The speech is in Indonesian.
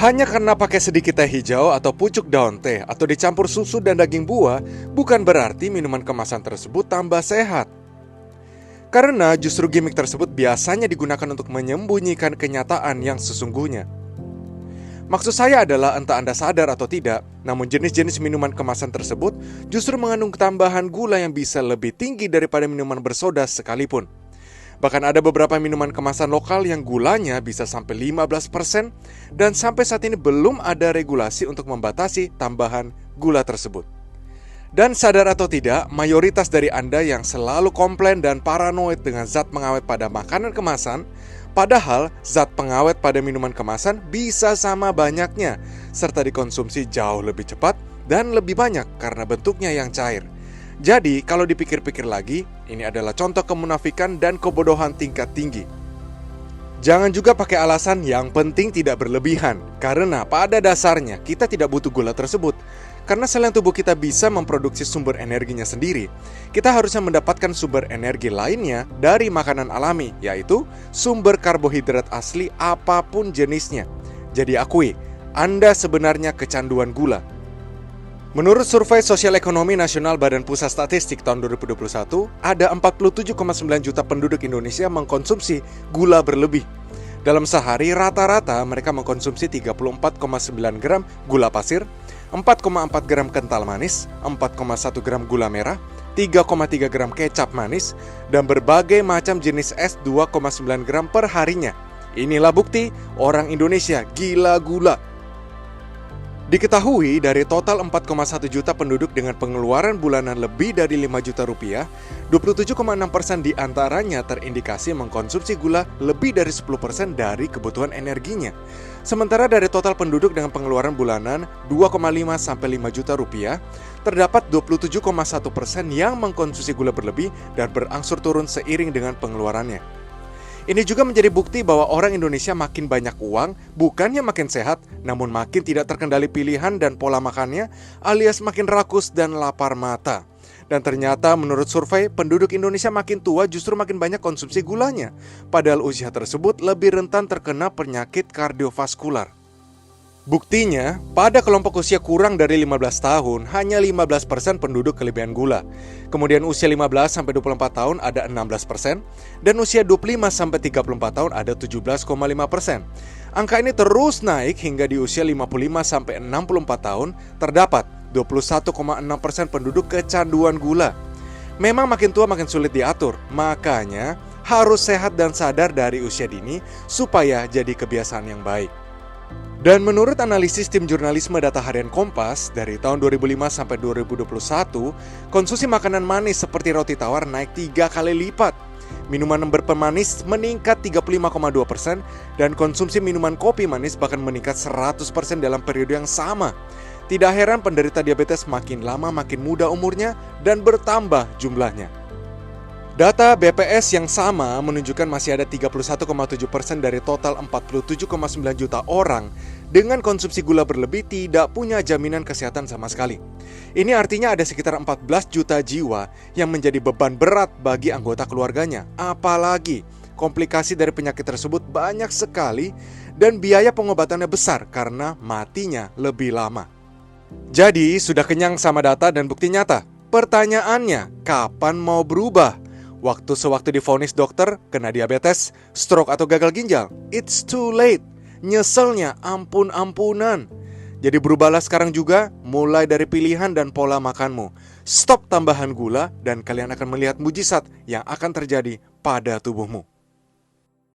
Hanya karena pakai sedikit teh hijau atau pucuk daun teh atau dicampur susu dan daging buah, bukan berarti minuman kemasan tersebut tambah sehat. Karena justru gimmick tersebut biasanya digunakan untuk menyembunyikan kenyataan yang sesungguhnya. Maksud saya adalah entah Anda sadar atau tidak, namun jenis-jenis minuman kemasan tersebut justru mengandung tambahan gula yang bisa lebih tinggi daripada minuman bersoda sekalipun. Bahkan ada beberapa minuman kemasan lokal yang gulanya bisa sampai 15% dan sampai saat ini belum ada regulasi untuk membatasi tambahan gula tersebut. Dan sadar atau tidak, mayoritas dari Anda yang selalu komplain dan paranoid dengan zat pengawet pada makanan kemasan, padahal zat pengawet pada minuman kemasan bisa sama banyaknya, serta dikonsumsi jauh lebih cepat dan lebih banyak karena bentuknya yang cair. Jadi, kalau dipikir-pikir lagi, ini adalah contoh kemunafikan dan kebodohan tingkat tinggi. Jangan juga pakai alasan yang penting tidak berlebihan, karena pada dasarnya kita tidak butuh gula tersebut. Karena selain tubuh kita bisa memproduksi sumber energinya sendiri, kita harusnya mendapatkan sumber energi lainnya dari makanan alami, yaitu sumber karbohidrat asli apapun jenisnya. Jadi akui, Anda sebenarnya kecanduan gula. Menurut survei Sosial Ekonomi Nasional Badan Pusat Statistik tahun 2021, ada 47,9 juta penduduk Indonesia mengkonsumsi gula berlebih. Dalam sehari, rata-rata mereka mengkonsumsi 34,9 gram gula pasir, 4,4 gram kental manis, 4,1 gram gula merah, 3,3 gram kecap manis, dan berbagai macam jenis es 2,9 gram per harinya. Inilah bukti orang Indonesia gila gula. Diketahui dari total 4,1 juta penduduk dengan pengeluaran bulanan lebih dari 5 juta rupiah, 27,6% diantaranya terindikasi mengkonsumsi gula lebih dari 10% dari kebutuhan energinya. Sementara dari total penduduk dengan pengeluaran bulanan 2,5-5 juta rupiah, terdapat 27,1% yang mengkonsumsi gula berlebih dan berangsur turun seiring dengan pengeluarannya. Ini juga menjadi bukti bahwa orang Indonesia makin banyak uang, bukannya makin sehat, namun makin tidak terkendali pilihan dan pola makannya, alias makin rakus dan lapar mata. Dan ternyata menurut survei, penduduk Indonesia makin tua justru makin banyak konsumsi gulanya, padahal usia tersebut lebih rentan terkena penyakit kardiovaskular. Buktinya, pada kelompok usia kurang dari 15 tahun, hanya 15% penduduk kelebihan gula. Kemudian usia 15-24 tahun ada 16%, dan usia 25-34 tahun ada 17,5%. Angka ini terus naik hingga di usia 55-64 tahun, terdapat 21,6% penduduk kecanduan gula. Memang makin tua makin sulit diatur, makanya harus sehat dan sadar dari usia dini supaya jadi kebiasaan yang baik. Dan menurut analisis tim jurnalisme data harian Kompas, dari tahun 2005 sampai 2021, konsumsi makanan manis seperti roti tawar naik 3 kali lipat. Minuman berpemanis meningkat 35,2% dan konsumsi minuman kopi manis bahkan meningkat 100% dalam periode yang sama. Tidak heran penderita diabetes makin lama makin muda umurnya dan bertambah jumlahnya. Data BPS yang sama menunjukkan masih ada 31,7% dari total 47,9 juta orang dengan konsumsi gula berlebih tidak punya jaminan kesehatan sama sekali. Ini artinya ada sekitar 14 juta jiwa yang menjadi beban berat bagi anggota keluarganya. Apalagi komplikasi dari penyakit tersebut banyak sekali dan biaya pengobatannya besar karena matinya lebih lama. Jadi sudah kenyang sama data dan bukti nyata? Pertanyaannya, kapan mau berubah? Waktu sewaktu divonis dokter kena diabetes, stroke atau gagal ginjal? It's too late. Nyeselnya ampun-ampunan. Jadi berubahlah sekarang juga, mulai dari pilihan dan pola makanmu. Stop tambahan gula dan kalian akan melihat mujizat yang akan terjadi pada tubuhmu.